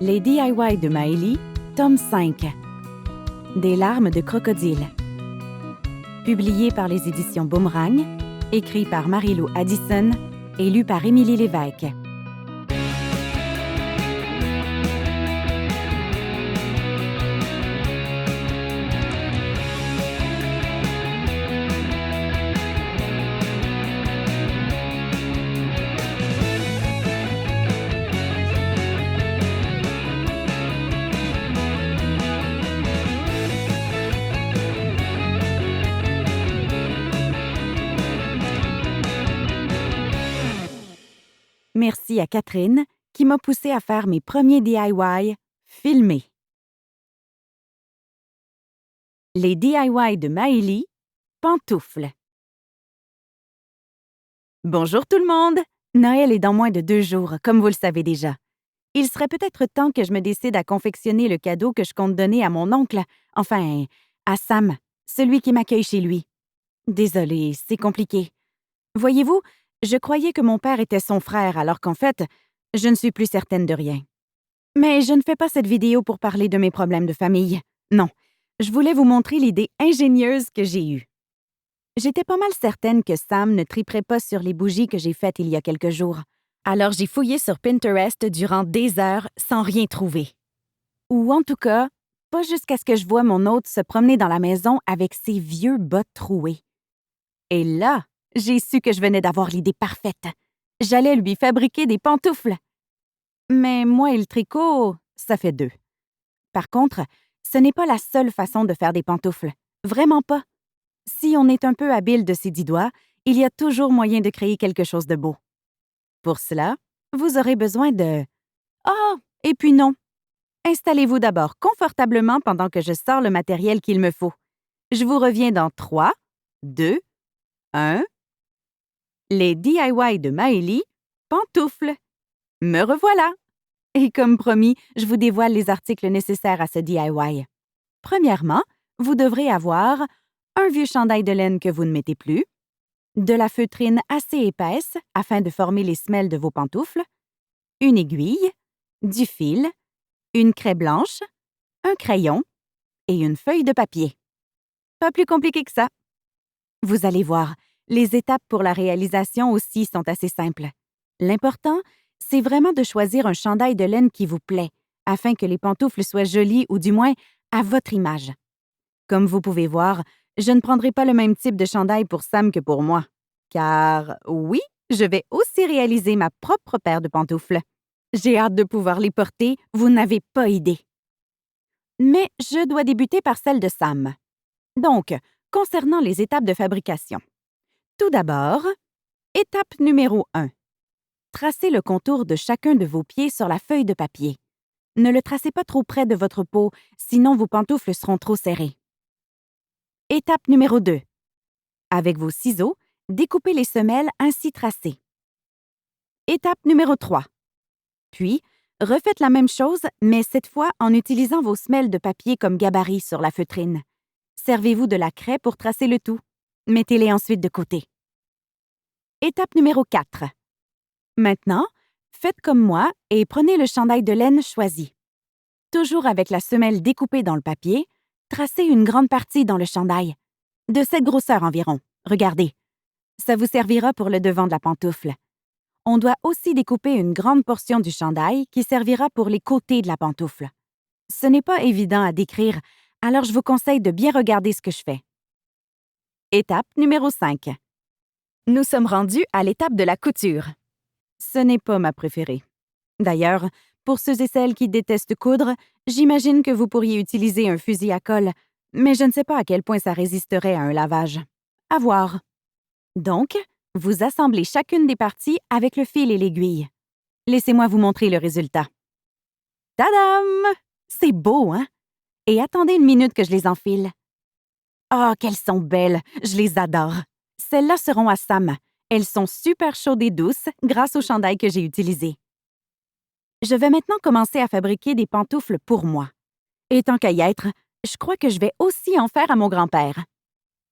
Les DIY de Maëlie, tome 5. Des larmes de crocodile. Publié par les éditions Boomerang, écrit par Marie-Lou Addison et lu par Émilie Lévesque. Merci à Catherine qui m'a poussée à faire mes premiers DIY filmés. Les DIY de Maëlie, pantoufles. Bonjour tout le monde! Noël est dans moins de 2 jours, comme vous le savez déjà. Il serait peut-être temps que je me décide à confectionner le cadeau que je compte donner à mon oncle, enfin, à Sam, celui qui m'accueille chez lui. Désolée, c'est compliqué. Voyez-vous, je croyais que mon père était son frère, alors qu'en fait, je ne suis plus certaine de rien. Mais je ne fais pas cette vidéo pour parler de mes problèmes de famille. Non, je voulais vous montrer l'idée ingénieuse que j'ai eue. J'étais pas mal certaine que Sam ne triperait pas sur les bougies que j'ai faites il y a quelques jours. Alors j'ai fouillé sur Pinterest durant des heures sans rien trouver. Ou en tout cas, pas jusqu'à ce que je vois mon hôte se promener dans la maison avec ses vieux bottes trouées. Et là, j'ai su que je venais d'avoir l'idée parfaite. J'allais lui fabriquer des pantoufles. Mais moi et le tricot, ça fait 2. Par contre, ce n'est pas la seule façon de faire des pantoufles. Vraiment pas. Si on est un peu habile de ses 10 doigts, il y a toujours moyen de créer quelque chose de beau. Pour cela, vous aurez besoin de... Oh, et puis non. Installez-vous d'abord confortablement pendant que je sors le matériel qu'il me faut. Je vous reviens dans 3, 2, 1... Les DIY de Maëlie, pantoufles. Me revoilà! Et comme promis, je vous dévoile les articles nécessaires à ce DIY. Premièrement, vous devrez avoir un vieux chandail de laine que vous ne mettez plus, de la feutrine assez épaisse afin de former les semelles de vos pantoufles, une aiguille, du fil, une craie blanche, un crayon et une feuille de papier. Pas plus compliqué que ça. Vous allez voir, les étapes pour la réalisation aussi sont assez simples. L'important, c'est vraiment de choisir un chandail de laine qui vous plaît, afin que les pantoufles soient jolies ou du moins à votre image. Comme vous pouvez voir, je ne prendrai pas le même type de chandail pour Sam que pour moi. Car oui, je vais aussi réaliser ma propre paire de pantoufles. J'ai hâte de pouvoir les porter, vous n'avez pas idée. Mais je dois débuter par celle de Sam. Donc, concernant les étapes de fabrication. Tout d'abord, étape numéro 1. Tracez le contour de chacun de vos pieds sur la feuille de papier. Ne le tracez pas trop près de votre peau, sinon vos pantoufles seront trop serrées. Étape numéro 2. Avec vos ciseaux, découpez les semelles ainsi tracées. Étape numéro 3. Puis, refaites la même chose, mais cette fois en utilisant vos semelles de papier comme gabarit sur la feutrine. Servez-vous de la craie pour tracer le tout. Mettez-les ensuite de côté. Étape numéro 4. Maintenant, faites comme moi et prenez le chandail de laine choisi. Toujours avec la semelle découpée dans le papier, tracez une grande partie dans le chandail. De cette grosseur environ. Regardez. Ça vous servira pour le devant de la pantoufle. On doit aussi découper une grande portion du chandail qui servira pour les côtés de la pantoufle. Ce n'est pas évident à décrire, alors je vous conseille de bien regarder ce que je fais. Étape numéro 5. Nous sommes rendus à l'étape de la couture. Ce n'est pas ma préférée. D'ailleurs, pour ceux et celles qui détestent coudre, j'imagine que vous pourriez utiliser un fusil à colle, mais je ne sais pas à quel point ça résisterait à un lavage. À voir. Donc, vous assemblez chacune des parties avec le fil et l'aiguille. Laissez-moi vous montrer le résultat. Tadam! C'est beau, hein? Et attendez une minute que je les enfile. Oh, qu'elles sont belles! Je les adore! Celles-là seront à Sam. Elles sont super chaudes et douces grâce au chandail que j'ai utilisé. Je vais maintenant commencer à fabriquer des pantoufles pour moi. Et tant qu'à y être, je crois que je vais aussi en faire à mon grand-père.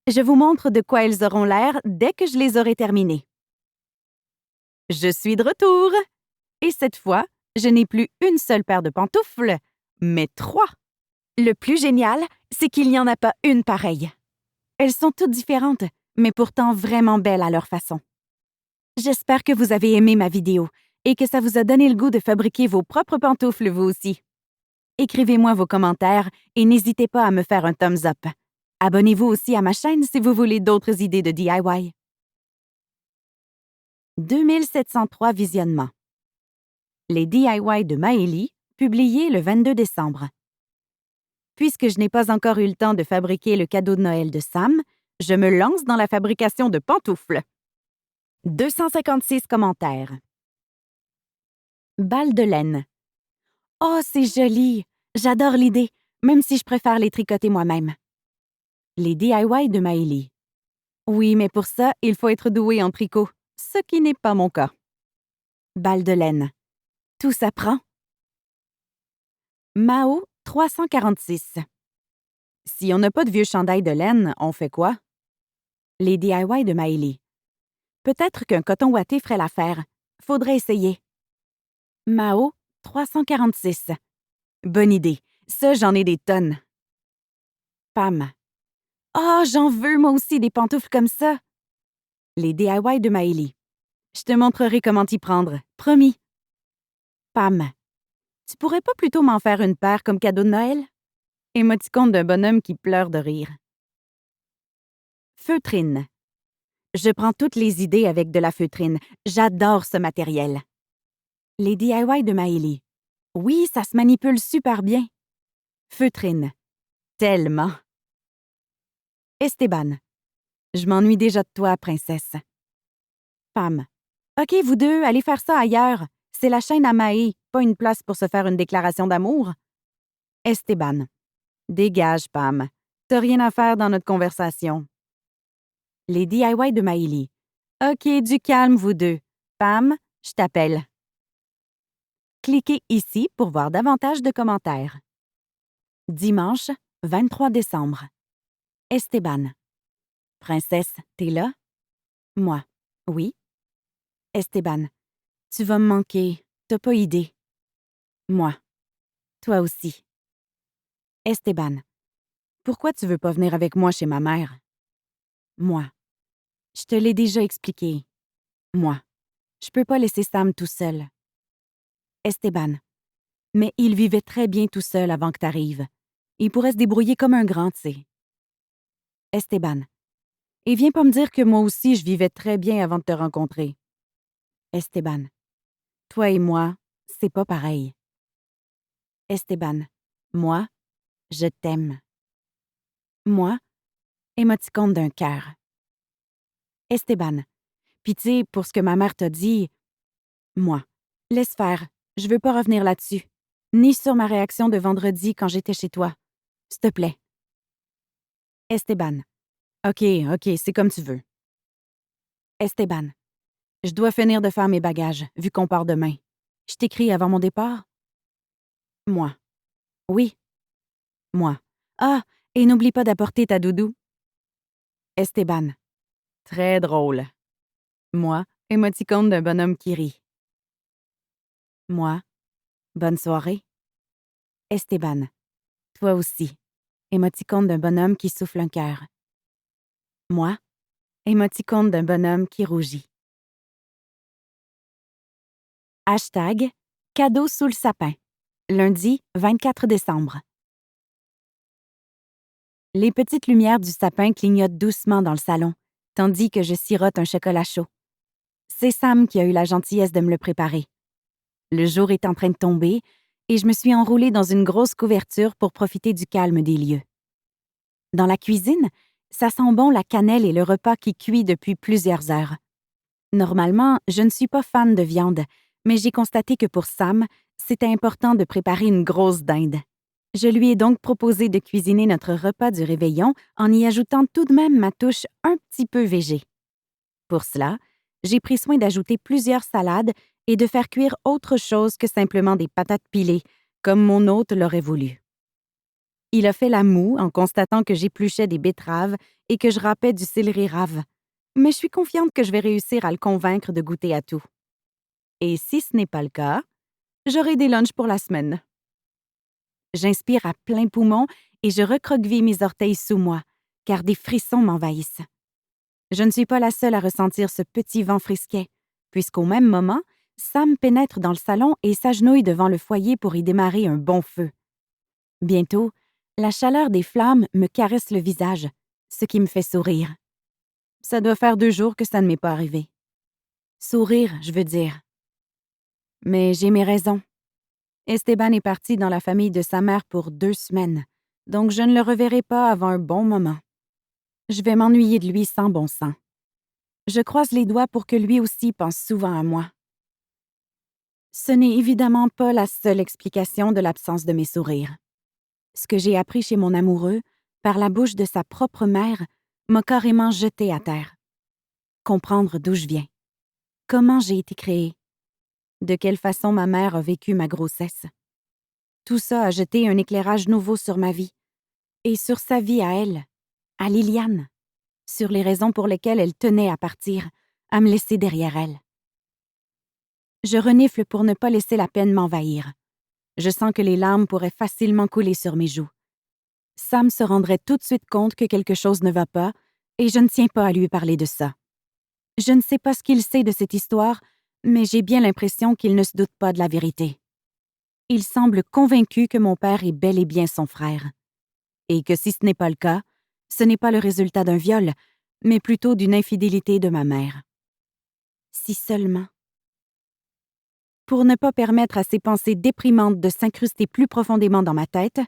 Je vous montre de quoi elles auront l'air dès que je les aurai terminées. Je suis de retour! Et cette fois, Je n'ai plus une seule paire de pantoufles, mais 3. Le plus génial, c'est qu'il n'y en a pas une pareille. Elles sont toutes différentes, mais pourtant vraiment belles à leur façon. J'espère que vous avez aimé ma vidéo et que ça vous a donné le goût de fabriquer vos propres pantoufles vous aussi. Écrivez-moi vos commentaires et n'hésitez pas à me faire un thumbs up. Abonnez-vous aussi à ma chaîne si vous voulez d'autres idées de DIY. 2703 visionnements. Les DIY de Maëlie, publiés le 22 décembre. Puisque je n'ai pas encore eu le temps de fabriquer le cadeau de Noël de Sam, je me lance dans la fabrication de pantoufles. 256 commentaires. Balles de laine. Oh, c'est joli! J'adore l'idée, même si je préfère les tricoter moi-même. Les DIY de Maëlie. Oui, mais pour ça, il faut être doué en tricot, ce qui n'est pas mon cas. Balles de laine. Tout s'apprend. Mao 346. Si on n'a pas de vieux chandail de laine, on fait quoi? Les DIY de Maëlie. Peut-être qu'un coton ouaté ferait l'affaire. Faudrait essayer. Mao 346. Bonne idée. Ça, j'en ai des tonnes. Pam. Oh, j'en veux moi aussi des pantoufles comme ça. Les DIY de Maëlie. Je te montrerai comment t'y prendre. Promis. Pam. Tu pourrais pas plutôt m'en faire une paire comme cadeau de Noël? Émoticône d'un bonhomme qui pleure de rire. Feutrine. Je prends toutes les idées avec de la feutrine. J'adore ce matériel. Les DIY de Maëlie. Oui, ça se manipule super bien. Feutrine. Tellement. Esteban. Je m'ennuie déjà de toi, princesse. Pam. OK, vous deux, allez faire ça ailleurs. C'est la chaîne à Maë, pas une place pour se faire une déclaration d'amour. Esteban. Dégage, Pam. T'as rien à faire dans notre conversation. Les DIY de Maëlie. OK, du calme, vous deux. Pam, je t'appelle. Cliquez ici pour voir davantage de commentaires. Dimanche, 23 décembre. Esteban. Princesse, t'es là? Moi. Oui. Esteban. Tu vas me manquer. T'as pas idée. Moi. Toi aussi. Esteban. Pourquoi tu veux pas venir avec moi chez ma mère? Moi. Je te l'ai déjà expliqué. Moi. Je peux pas laisser Sam tout seul. Esteban. Mais il vivait très bien tout seul avant que t'arrives. Il pourrait se débrouiller comme un grand, tu sais. Esteban. Et viens pas me dire que moi aussi je vivais très bien avant de te rencontrer. Esteban. Toi et moi, c'est pas pareil. Esteban. Moi, je t'aime. Moi, émoticône d'un cœur. Esteban. Pis tu sais, pour ce que ma mère t'a dit, moi, laisse faire, je veux pas revenir là-dessus. Ni sur ma réaction de vendredi quand j'étais chez toi. S'il te plaît. Esteban. OK, c'est comme tu veux. Esteban. Je dois finir de faire mes bagages, vu qu'on part demain. Je t'écris avant mon départ? Moi. Oui. Moi. Ah, et n'oublie pas d'apporter ta doudou. Esteban. Très drôle. Moi, émoticône d'un bonhomme qui rit. Moi. Bonne soirée. Esteban. Toi aussi. Émoticône d'un bonhomme qui souffle un cœur. Moi. Émoticône d'un bonhomme qui rougit. Hashtag cadeau sous le sapin. Lundi 24 décembre. Les petites lumières du sapin clignotent doucement dans le salon, tandis que je sirote un chocolat chaud. C'est Sam qui a eu la gentillesse de me le préparer. Le jour est en train de tomber et je me suis enroulée dans une grosse couverture pour profiter du calme des lieux. Dans la cuisine, ça sent bon la cannelle et le repas qui cuit depuis plusieurs heures. Normalement, je ne suis pas fan de viande, mais j'ai constaté que pour Sam, c'était important de préparer une grosse dinde. Je lui ai donc proposé de cuisiner notre repas du réveillon en y ajoutant tout de même ma touche un petit peu végé. Pour cela, j'ai pris soin d'ajouter plusieurs salades et de faire cuire autre chose que simplement des patates pilées, comme mon hôte l'aurait voulu. Il a fait la moue en constatant que j'épluchais des betteraves et que je râpais du céleri rave, mais je suis confiante que je vais réussir à le convaincre de goûter à tout. Et si ce n'est pas le cas, J'aurai des lunchs pour la semaine. J'inspire à plein poumon et je recroqueville mes orteils sous moi, car des frissons m'envahissent. Je ne suis pas la seule à ressentir ce petit vent frisquet, puisqu'au même moment, Sam pénètre dans le salon et s'agenouille devant le foyer pour y démarrer un bon feu. Bientôt, la chaleur des flammes me caresse le visage, ce qui me fait sourire. Ça doit faire 2 jours que ça ne m'est pas arrivé. Sourire, je veux dire. Mais j'ai mes raisons. Esteban est parti dans la famille de sa mère pour 2 semaines, donc je ne le reverrai pas avant un bon moment. Je vais m'ennuyer de lui sans bon sens. Je croise les doigts pour que lui aussi pense souvent à moi. Ce n'est évidemment pas la seule explication de l'absence de mes sourires. Ce que j'ai appris chez mon amoureux, par la bouche de sa propre mère, m'a carrément jetée à terre. Comprendre d'où je viens. Comment j'ai été créée. De quelle façon ma mère a vécu ma grossesse. Tout ça a jeté un éclairage nouveau sur ma vie. Et sur sa vie à elle, à Liliane. Sur les raisons pour lesquelles elle tenait à partir, à me laisser derrière elle. Je renifle pour ne pas laisser la peine m'envahir. Je sens que les larmes pourraient facilement couler sur mes joues. Sam se rendrait tout de suite compte que quelque chose ne va pas, et je ne tiens pas à lui parler de ça. Je ne sais pas ce qu'il sait de cette histoire, mais j'ai bien l'impression qu'il ne se doute pas de la vérité. Il semble convaincu que mon père est bel et bien son frère. Et que si ce n'est pas le cas, ce n'est pas le résultat d'un viol, mais plutôt d'une infidélité de ma mère. Si seulement. Pour ne pas permettre à ces pensées déprimantes de s'incruster plus profondément dans ma tête,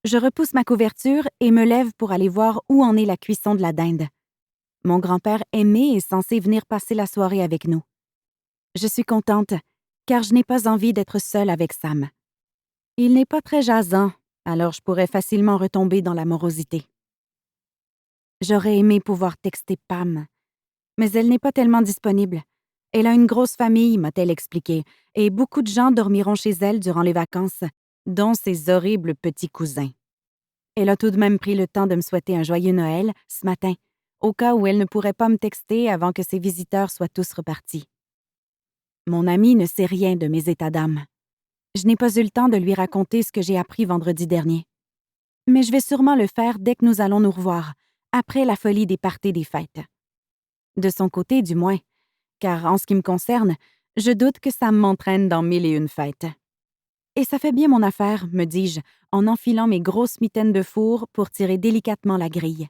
je repousse ma couverture et me lève pour aller voir où en est la cuisson de la dinde. Mon grand-père aimé est censé venir passer la soirée avec nous. Je suis contente, car je n'ai pas envie d'être seule avec Sam. Il n'est pas très jasant, alors je pourrais facilement retomber dans la morosité. J'aurais aimé pouvoir texter Pam, mais elle n'est pas tellement disponible. Elle a une grosse famille, m'a-t-elle expliqué, et beaucoup de gens dormiront chez elle durant les vacances, dont ses horribles petits cousins. Elle a tout de même pris le temps de me souhaiter un joyeux Noël ce matin, au cas où elle ne pourrait pas me texter avant que ses visiteurs soient tous repartis. Mon amie ne sait rien de mes états d'âme. Je n'ai pas eu le temps de lui raconter ce que j'ai appris vendredi dernier. Mais je vais sûrement le faire dès que nous allons nous revoir, après la folie des parties des fêtes. De son côté, du moins, car en ce qui me concerne, je doute que Sam m'entraîne dans 1001 fêtes. Et ça fait bien mon affaire, me dis-je, en enfilant mes grosses mitaines de four pour tirer délicatement la grille.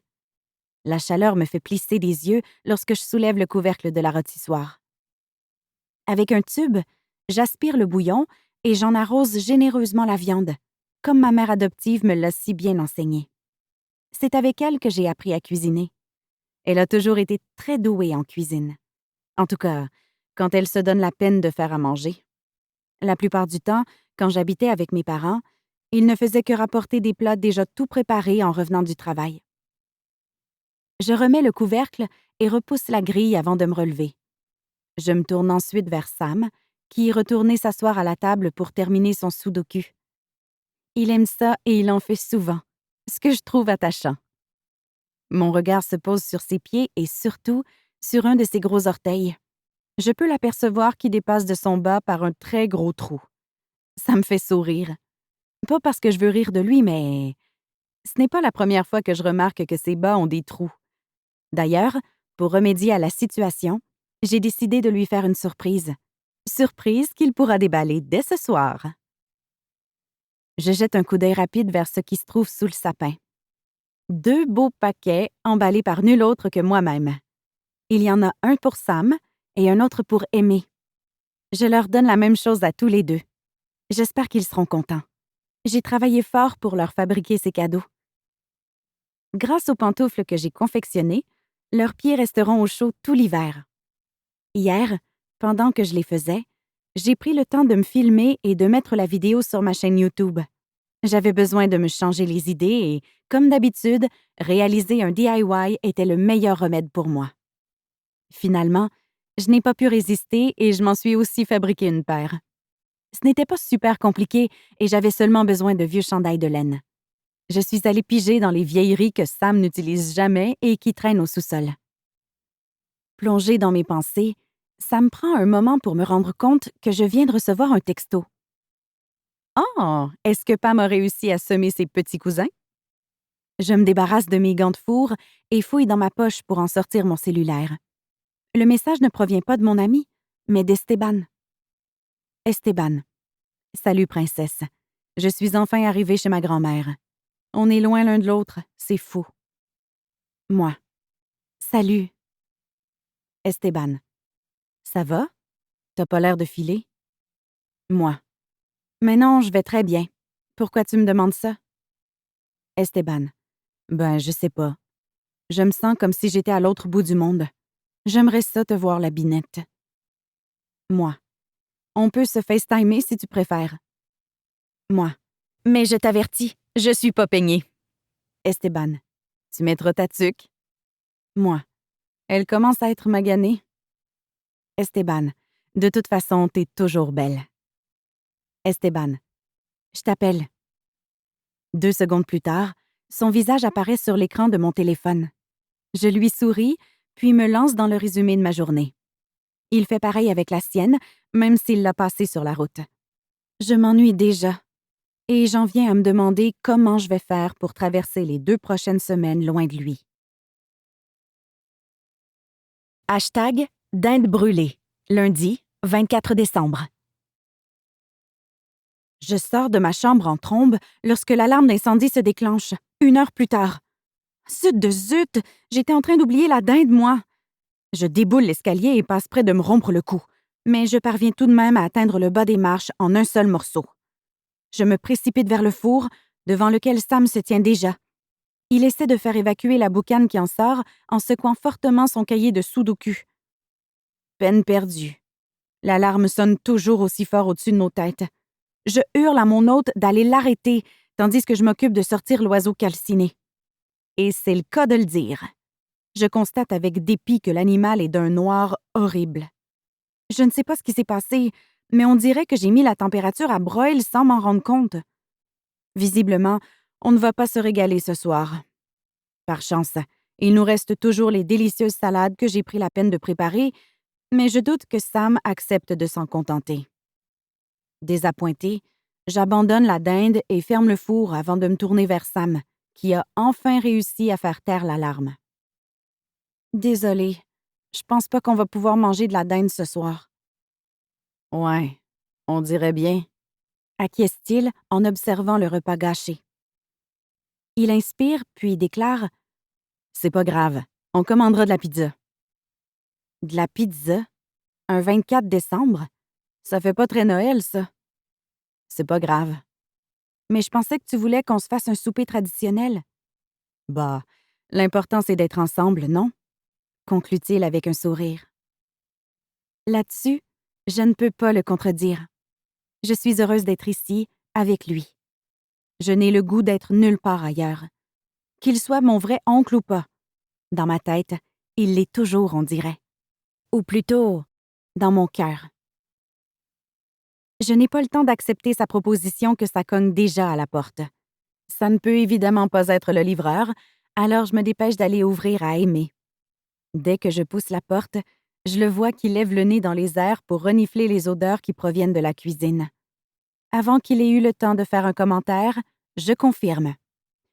La chaleur me fait plisser des yeux lorsque je soulève le couvercle de la rôtissoire. Avec un tube, j'aspire le bouillon et j'en arrose généreusement la viande, comme ma mère adoptive me l'a si bien enseigné. C'est avec elle que j'ai appris à cuisiner. Elle a toujours été très douée en cuisine. En tout cas, quand elle se donne la peine de faire à manger. La plupart du temps, quand j'habitais avec mes parents, ils ne faisaient que rapporter des plats déjà tout préparés en revenant du travail. Je remets le couvercle et repousse la grille avant de me relever. Je me tourne ensuite vers Sam, qui est retourné s'asseoir à la table pour terminer son sudoku. Il aime ça et il en fait souvent, ce que je trouve attachant. Mon regard se pose sur ses pieds et surtout sur un de ses gros orteils. Je peux l'apercevoir qui dépasse de son bas par un très gros trou. Ça me fait sourire. Pas parce que je veux rire de lui, mais ce n'est pas la première fois que je remarque que ses bas ont des trous. D'ailleurs, pour remédier à la situation, j'ai décidé de lui faire une surprise. Surprise qu'il pourra déballer dès ce soir. Je jette un coup d'œil rapide vers ce qui se trouve sous le sapin. 2 beaux paquets emballés par nul autre que moi-même. Il y en a un pour Sam et un autre pour Aimé. Je leur donne la même chose à tous les deux. J'espère qu'ils seront contents. J'ai travaillé fort pour leur fabriquer ces cadeaux. Grâce aux pantoufles que j'ai confectionnées, leurs pieds resteront au chaud tout l'hiver. Hier, pendant que je les faisais, j'ai pris le temps de me filmer et de mettre la vidéo sur ma chaîne YouTube. J'avais besoin de me changer les idées et, comme d'habitude, réaliser un DIY était le meilleur remède pour moi. Finalement, je n'ai pas pu résister et je m'en suis aussi fabriqué une paire. Ce n'était pas super compliqué et j'avais seulement besoin de vieux chandails de laine. Je suis allée piger dans les vieilleries que Sam n'utilise jamais et qui traînent au sous-sol. Plongée dans mes pensées, ça me prend un moment pour me rendre compte que je viens de recevoir un texto. Oh! Est-ce que Pam a réussi à semer ses petits cousins? Je me débarrasse de mes gants de four et fouille dans ma poche pour en sortir mon cellulaire. Le message ne provient pas de mon ami, mais d'Esteban. Esteban. Salut, princesse. Je suis enfin arrivée chez ma grand-mère. On est loin l'un de l'autre, c'est fou. Moi. Salut. Esteban. Ça va? T'as pas l'air de filer? Moi. Mais non, je vais très bien. Pourquoi tu me demandes ça? Esteban. Ben, je sais pas. Je me sens comme si j'étais à l'autre bout du monde. J'aimerais ça te voir la binette. Moi. On peut se FaceTimer si tu préfères. Moi. Mais je t'avertis, je suis pas peignée. Esteban. Tu mettras ta tuque. Moi. Elle commence à être maganée. Esteban. De toute façon, t'es toujours belle. Esteban. Je t'appelle. 2 secondes plus tard, son visage apparaît sur l'écran de mon téléphone. Je lui souris, puis me lance dans le résumé de ma journée. Il fait pareil avec la sienne, même s'il l'a passée sur la route. Je m'ennuie déjà. Et j'en viens à me demander comment je vais faire pour traverser les 2 prochaines semaines loin de lui. Hashtag dinde brûlée. Lundi, 24 décembre. Je sors de ma chambre en trombe lorsque l'alarme d'incendie se déclenche, 1 heure plus tard. Zut de zut! J'étais en train d'oublier la dinde, moi! Je déboule l'escalier et passe près de me rompre le cou, mais je parviens tout de même à atteindre le bas des marches en un seul morceau. Je me précipite vers le four, devant lequel Sam se tient déjà. Il essaie de faire évacuer la boucane qui en sort en secouant fortement son cahier de sudoku. Peine perdue. L'alarme sonne toujours aussi fort au-dessus de nos têtes. Je hurle à mon hôte d'aller l'arrêter, tandis que je m'occupe de sortir l'oiseau calciné. Et c'est le cas de le dire. Je constate avec dépit que l'animal est d'un noir horrible. Je ne sais pas ce qui s'est passé, mais on dirait que j'ai mis la température à broil sans m'en rendre compte. Visiblement, on ne va pas se régaler ce soir. Par chance, il nous reste toujours les délicieuses salades que j'ai pris la peine de préparer, mais je doute que Sam accepte de s'en contenter. Désappointée, j'abandonne la dinde et ferme le four avant de me tourner vers Sam, qui a enfin réussi à faire taire l'alarme. Désolée, je pense pas qu'on va pouvoir manger de la dinde ce soir. Ouais, on dirait bien, acquiesce-t-il en observant le repas gâché. Il inspire, puis déclare: C'est pas grave, on commandera de la pizza. De la pizza? Un 24 décembre? Ça fait pas très Noël, ça. C'est pas grave. Mais je pensais que tu voulais qu'on se fasse un souper traditionnel. Bah, l'important c'est d'être ensemble, non? Conclut-il avec un sourire. Là-dessus, je ne peux pas le contredire. Je suis heureuse d'être ici, avec lui. Je n'ai le goût d'être nulle part ailleurs. Qu'il soit mon vrai oncle ou pas. Dans ma tête, il l'est toujours, on dirait. Ou plutôt, dans mon cœur. Je n'ai pas le temps d'accepter sa proposition que ça cogne déjà à la porte. Ça ne peut évidemment pas être le livreur, alors je me dépêche d'aller ouvrir à Aimé. Dès que je pousse la porte, je le vois qui lève le nez dans les airs pour renifler les odeurs qui proviennent de la cuisine. Avant qu'il ait eu le temps de faire un commentaire, je confirme.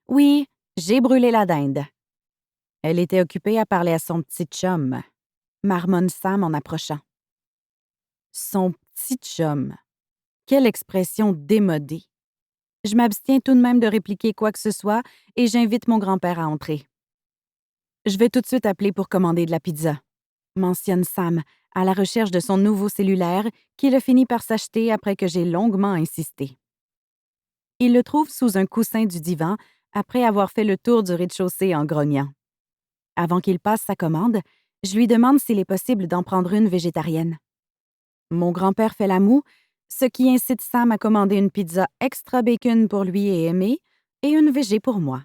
Oui, j'ai brûlé la dinde. Elle était occupée à parler à son petit chum, marmonne Sam en approchant. Son petit chum. Quelle expression démodée. Je m'abstiens tout de même de répliquer quoi que ce soit et j'invite mon grand-père à entrer. Je vais tout de suite appeler pour commander de la pizza, mentionne Sam, à la recherche de son nouveau cellulaire qu'il a fini par s'acheter après que j'ai longuement insisté. Il le trouve sous un coussin du divan après avoir fait le tour du rez-de-chaussée en grognant. Avant qu'il passe sa commande, je lui demande s'il est possible d'en prendre une végétarienne. Mon grand-père fait la moue, ce qui incite Sam à commander une pizza extra bacon pour lui et Aimé et une végé pour moi.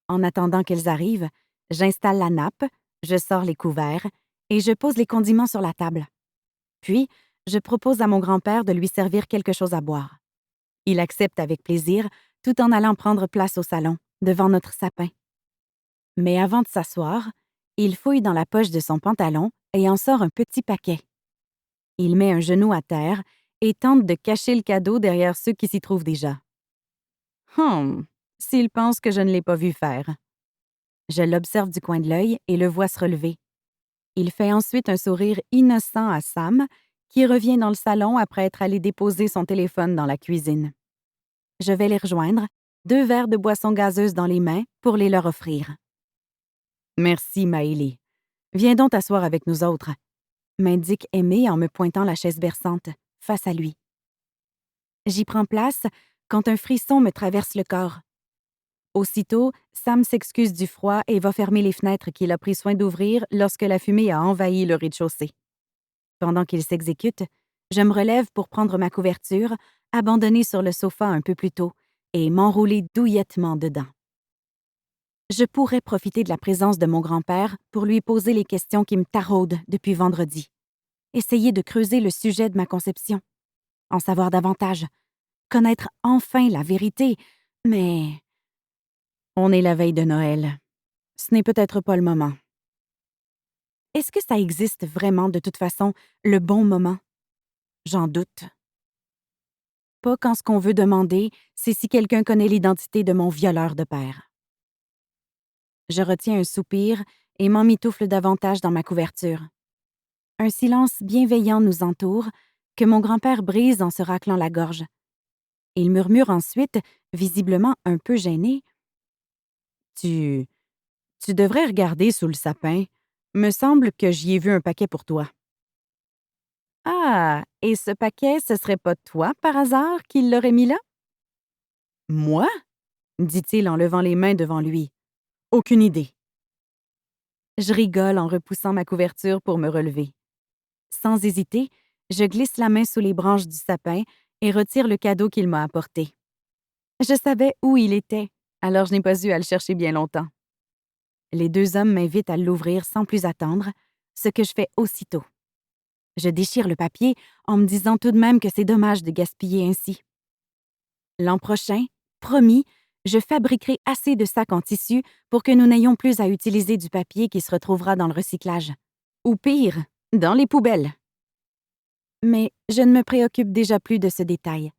En attendant qu'elles arrivent, j'installe la nappe, je sors les couverts et je pose les condiments sur la table. Puis, je propose à mon grand-père de lui servir quelque chose à boire. Il accepte avec plaisir, tout en allant prendre place au salon, devant notre sapin. Mais avant de s'asseoir, il fouille dans la poche de son pantalon et en sort un petit paquet. Il met un genou à terre et tente de cacher le cadeau derrière ceux qui s'y trouvent déjà. S'il pense que je ne l'ai pas vu faire. Je l'observe du coin de l'œil et le vois se relever. Il fait ensuite un sourire innocent à Sam, qui revient dans le salon après être allé déposer son téléphone dans la cuisine. Je vais les rejoindre, 2 verres de boisson gazeuse dans les mains pour les leur offrir. Merci, Maëlie. Viens donc t'asseoir avec nous autres, m'indique Aimée en me pointant la chaise berçante, face à lui. J'y prends place quand un frisson me traverse le corps. Aussitôt, Sam s'excuse du froid et va fermer les fenêtres qu'il a pris soin d'ouvrir lorsque la fumée a envahi le rez-de-chaussée. Pendant qu'il s'exécute, je me relève pour prendre ma couverture, abandonnée sur le sofa un peu plus tôt, et m'enrouler douillettement dedans. Je pourrais profiter de la présence de mon grand-père pour lui poser les questions qui me taraudent depuis vendredi. Essayer de creuser le sujet de ma conception, en savoir davantage, connaître enfin la vérité, mais... On est la veille de Noël. Ce n'est peut-être pas le moment. Est-ce que ça existe vraiment de toute façon, le bon moment? J'en doute. Pas quand ce qu'on veut demander, c'est si quelqu'un connaît l'identité de mon violeur de père. Je retiens un soupir et m'emmitoufle davantage dans ma couverture. Un silence bienveillant nous entoure, que mon grand-père brise en se raclant la gorge. Il murmure ensuite, visiblement un peu gêné. Tu devrais regarder sous le sapin. Me semble que j'y ai vu un paquet pour toi. Ah, et ce paquet, ce serait pas toi, par hasard, qui l'aurait mis là? Moi? Dit-il en levant les mains devant lui. Aucune idée. Je rigole en repoussant ma couverture pour me relever. Sans hésiter, je glisse la main sous les branches du sapin et retire le cadeau qu'il m'a apporté. Je savais où il était, alors je n'ai pas eu à le chercher bien longtemps. Les 2 hommes m'invitent à l'ouvrir sans plus attendre, ce que je fais aussitôt. Je déchire le papier en me disant tout de même que c'est dommage de gaspiller ainsi. L'an prochain, promis, je fabriquerai assez de sacs en tissu pour que nous n'ayons plus à utiliser du papier qui se retrouvera dans le recyclage. Ou pire, dans les poubelles. Mais je ne me préoccupe déjà plus de ce détail.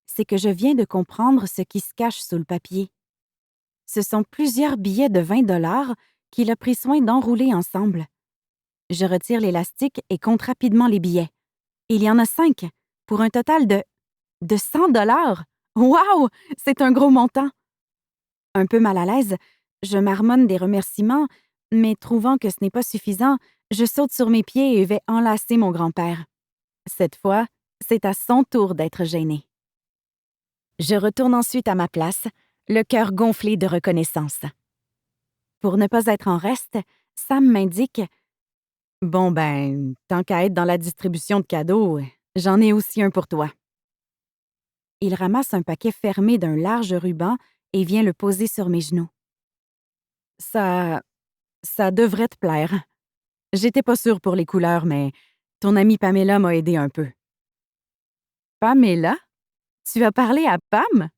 C'est que je viens de comprendre ce qui se cache sous le papier. Ce sont plusieurs billets de 20 $ qu'il a pris soin d'enrouler ensemble. Je retire l'élastique et compte rapidement les billets. Il y en a 5, pour un total de 100 $. Wow! C'est un gros montant! Un peu mal à l'aise, je marmonne des remerciements, mais trouvant que ce n'est pas suffisant, je saute sur mes pieds et vais enlacer mon grand-père. Cette fois, c'est à son tour d'être gêné. Je retourne ensuite à ma place, le cœur gonflé de reconnaissance. Pour ne pas être en reste, Sam m'indique « Bon tant qu'à être dans la distribution de cadeaux, j'en ai aussi un pour toi. » Il ramasse un paquet fermé d'un large ruban et vient le poser sur mes genoux. Ça devrait te plaire. J'étais pas sûre pour les couleurs, mais ton amie Pamela m'a aidé un peu. Pamela? Tu as parlé à Pam?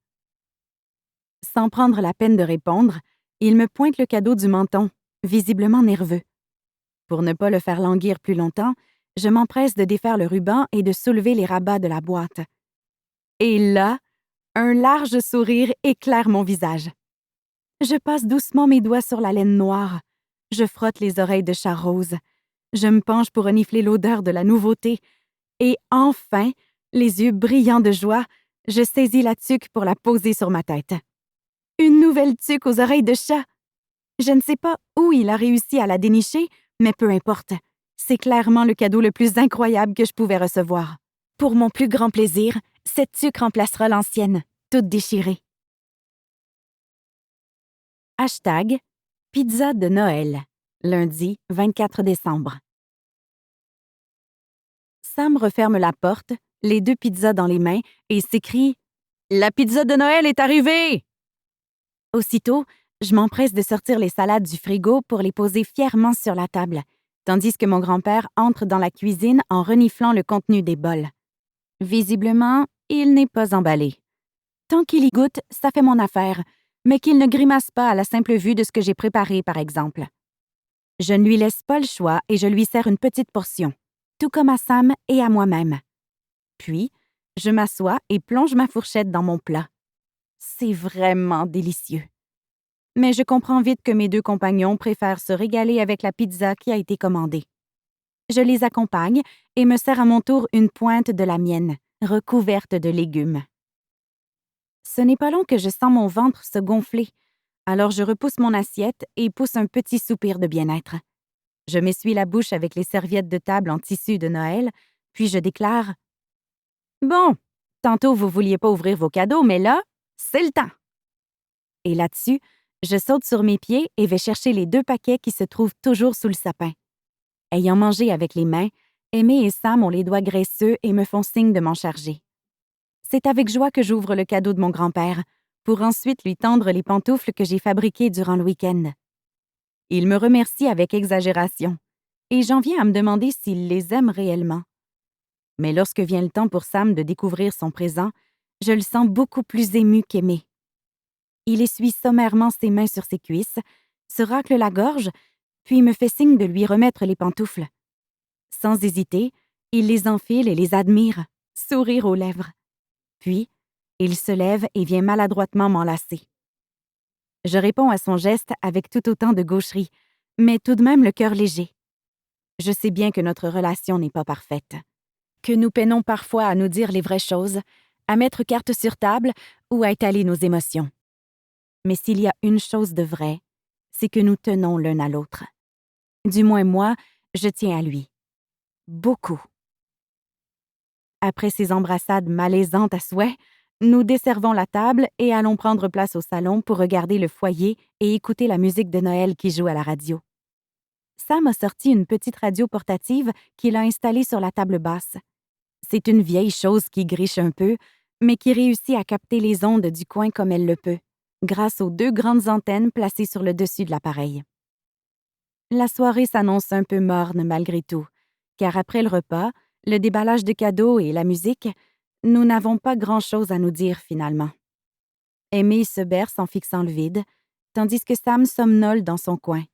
Sans prendre la peine de répondre, il me pointe le cadeau du menton, visiblement nerveux. Pour ne pas le faire languir plus longtemps, je m'empresse de défaire le ruban et de soulever les rabats de la boîte. Et là, un large sourire éclaire mon visage. Je passe doucement mes doigts sur la laine noire. Je frotte les oreilles de chat rose. Je me penche pour renifler l'odeur de la nouveauté. Et enfin, les yeux brillants de joie, je saisis la tuque pour la poser sur ma tête. Une nouvelle tuque aux oreilles de chat. Je ne sais pas où il a réussi à la dénicher, mais peu importe. C'est clairement le cadeau le plus incroyable que je pouvais recevoir. Pour mon plus grand plaisir, cette tuque remplacera l'ancienne, toute déchirée. Hashtag Pizza de Noël, lundi 24 décembre. Sam referme la porte, les 2 pizzas dans les mains, et s'écrie « La pizza de Noël est arrivée! » Aussitôt, je m'empresse de sortir les salades du frigo pour les poser fièrement sur la table, tandis que mon grand-père entre dans la cuisine en reniflant le contenu des bols. Visiblement, il n'est pas emballé. Tant qu'il y goûte, ça fait mon affaire, mais qu'il ne grimace pas à la simple vue de ce que j'ai préparé, par exemple. Je ne lui laisse pas le choix et je lui sers une petite portion, tout comme à Sam et à moi-même. Puis, je m'assois et plonge ma fourchette dans mon plat. C'est vraiment délicieux. Mais je comprends vite que mes deux compagnons préfèrent se régaler avec la pizza qui a été commandée. Je les accompagne et me sers à mon tour une pointe de la mienne, recouverte de légumes. Ce n'est pas long que je sens mon ventre se gonfler, alors je repousse mon assiette et pousse un petit soupir de bien-être. Je m'essuie la bouche avec les serviettes de table en tissu de Noël, puis je déclare: Bon, tantôt vous vouliez pas ouvrir vos cadeaux, mais là, c'est le temps. Et là-dessus, je saute sur mes pieds et vais chercher les 2 paquets qui se trouvent toujours sous le sapin. Ayant mangé avec les mains, Aimée et Sam ont les doigts graisseux et me font signe de m'en charger. C'est avec joie que j'ouvre le cadeau de mon grand-père, pour ensuite lui tendre les pantoufles que j'ai fabriquées durant le week-end. Il me remercie avec exagération, et j'en viens à me demander s'il les aime réellement. Mais lorsque vient le temps pour Sam de découvrir son présent, je le sens beaucoup plus ému qu'Aimé. Il essuie sommairement ses mains sur ses cuisses, se racle la gorge, puis me fait signe de lui remettre les pantoufles. Sans hésiter, il les enfile et les admire, sourire aux lèvres. Puis, il se lève et vient maladroitement m'enlacer. Je réponds à son geste avec tout autant de gaucherie, mais tout de même le cœur léger. Je sais bien que notre relation n'est pas parfaite, que nous peinons parfois à nous dire les vraies choses, à mettre carte sur table ou à étaler nos émotions. Mais s'il y a une chose de vraie, c'est que nous tenons l'un à l'autre. Du moins moi, je tiens à lui. Beaucoup. Après ces embrassades malaisantes à souhait, nous desservons la table et allons prendre place au salon pour regarder le foyer et écouter la musique de Noël qui joue à la radio. Sam a sorti une petite radio portative qu'il a installée sur la table basse. C'est une vieille chose qui griche un peu, mais qui réussit à capter les ondes du coin comme elle le peut, grâce aux 2 grandes antennes placées sur le dessus de l'appareil. La soirée s'annonce un peu morne malgré tout, car après le repas, le déballage de cadeaux et la musique, nous n'avons pas grand-chose à nous dire finalement. Aimée se berce en fixant le vide, tandis que Sam somnole dans son coin.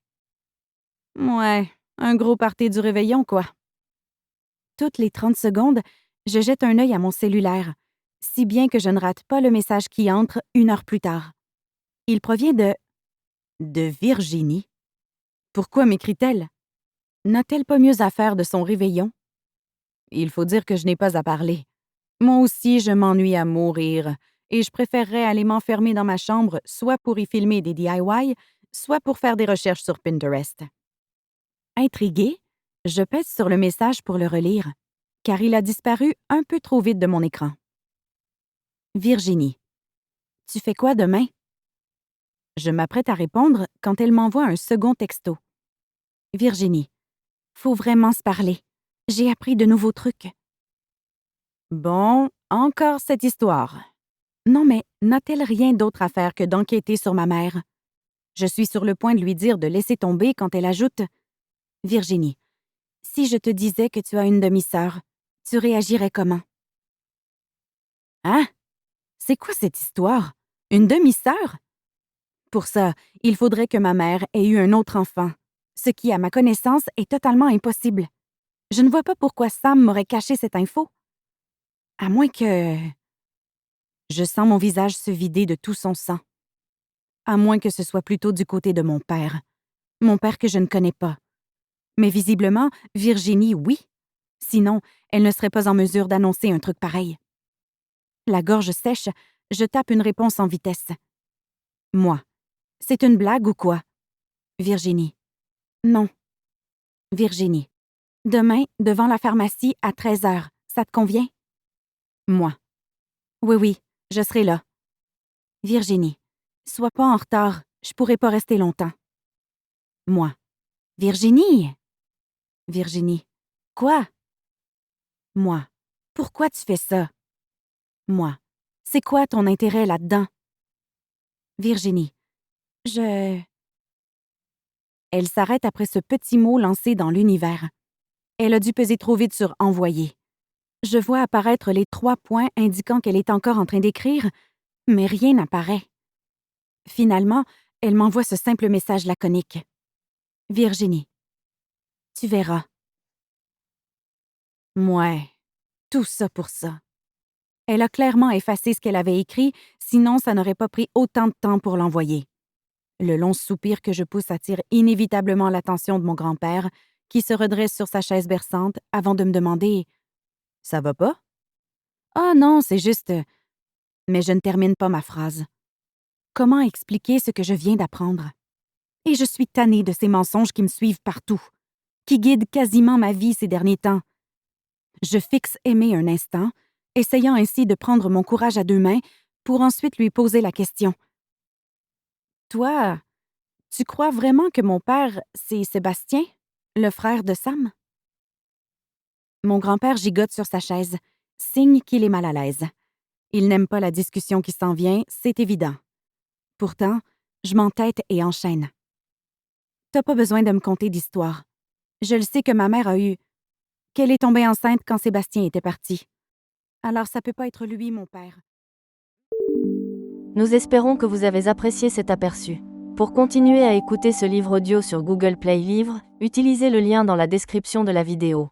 Ouais, un gros party du réveillon, quoi. Toutes les 30 secondes, je jette un œil à mon cellulaire, si bien que je ne rate pas le message qui entre 1 heure plus tard. Il provient de Virginie. Pourquoi m'écrit-elle? N'a-t-elle pas mieux à faire de son réveillon? Il faut dire que je n'ai pas à parler. Moi aussi, je m'ennuie à mourir, et je préférerais aller m'enfermer dans ma chambre soit pour y filmer des DIY, soit pour faire des recherches sur Pinterest. Intriguée, je pèse sur le message pour le relire, car il a disparu un peu trop vite de mon écran. Virginie. Tu fais quoi demain? Je m'apprête à répondre quand elle m'envoie un second texto. Virginie. Faut vraiment se parler. J'ai appris de nouveaux trucs. Bon, encore cette histoire. Non, mais n'a-t-elle rien d'autre à faire que d'enquêter sur ma mère? Je suis sur le point de lui dire de laisser tomber quand elle ajoute: Virginie, si je te disais que tu as une demi-sœur, tu réagirais comment? Hein? C'est quoi cette histoire? Une demi-sœur? Pour ça, il faudrait que ma mère ait eu un autre enfant, ce qui, à ma connaissance, est totalement impossible. Je ne vois pas pourquoi Sam m'aurait caché cette info. À moins que... Je sens mon visage se vider de tout son sang. À moins que ce soit plutôt du côté de mon père. Mon père que je ne connais pas. Mais visiblement, Virginie, oui. Sinon, elle ne serait pas en mesure d'annoncer un truc pareil. La gorge sèche, je tape une réponse en vitesse. Moi. C'est une blague ou quoi? Virginie. Non. Virginie. Demain, devant la pharmacie, à 13h. Ça te convient? Moi. Oui, oui, je serai là. Virginie. Sois pas en retard, je pourrai pas rester longtemps. Moi. Virginie! Virginie. Quoi? Moi. Pourquoi tu fais ça? Moi. C'est quoi ton intérêt là-dedans? Virginie. Elle s'arrête après ce petit mot lancé dans l'univers. Elle a dû peser trop vite sur envoyer. Je vois apparaître les 3 points indiquant qu'elle est encore en train d'écrire, mais rien n'apparaît. Finalement, elle m'envoie ce simple message laconique. Virginie. Tu verras. Mouais. Tout ça pour ça. Elle a clairement effacé ce qu'elle avait écrit, sinon ça n'aurait pas pris autant de temps pour l'envoyer. Le long soupir que je pousse attire inévitablement l'attention de mon grand-père, qui se redresse sur sa chaise berçante avant de me demander: Ça va pas? Ah non, c'est juste. Mais je ne termine pas ma phrase. Comment expliquer ce que je viens d'apprendre? Et je suis tannée de ces mensonges qui me suivent partout, qui guident quasiment ma vie ces derniers temps. Je fixe Aimé un instant, essayant ainsi de prendre mon courage à deux mains pour ensuite lui poser la question. Toi, tu crois vraiment que mon père, c'est Sébastien, le frère de Sam? Mon grand-père gigote sur sa chaise, signe qu'il est mal à l'aise. Il n'aime pas la discussion qui s'en vient, c'est évident. Pourtant, je m'entête et enchaîne. T'as pas besoin de me conter d'histoire. Je le sais que ma mère a eu... qu'elle est tombée enceinte quand Sébastien était parti. Alors ça peut pas être lui, mon père. Nous espérons que vous avez apprécié cet aperçu. Pour continuer à écouter ce livre audio sur Google Play Livres, utilisez le lien dans la description de la vidéo.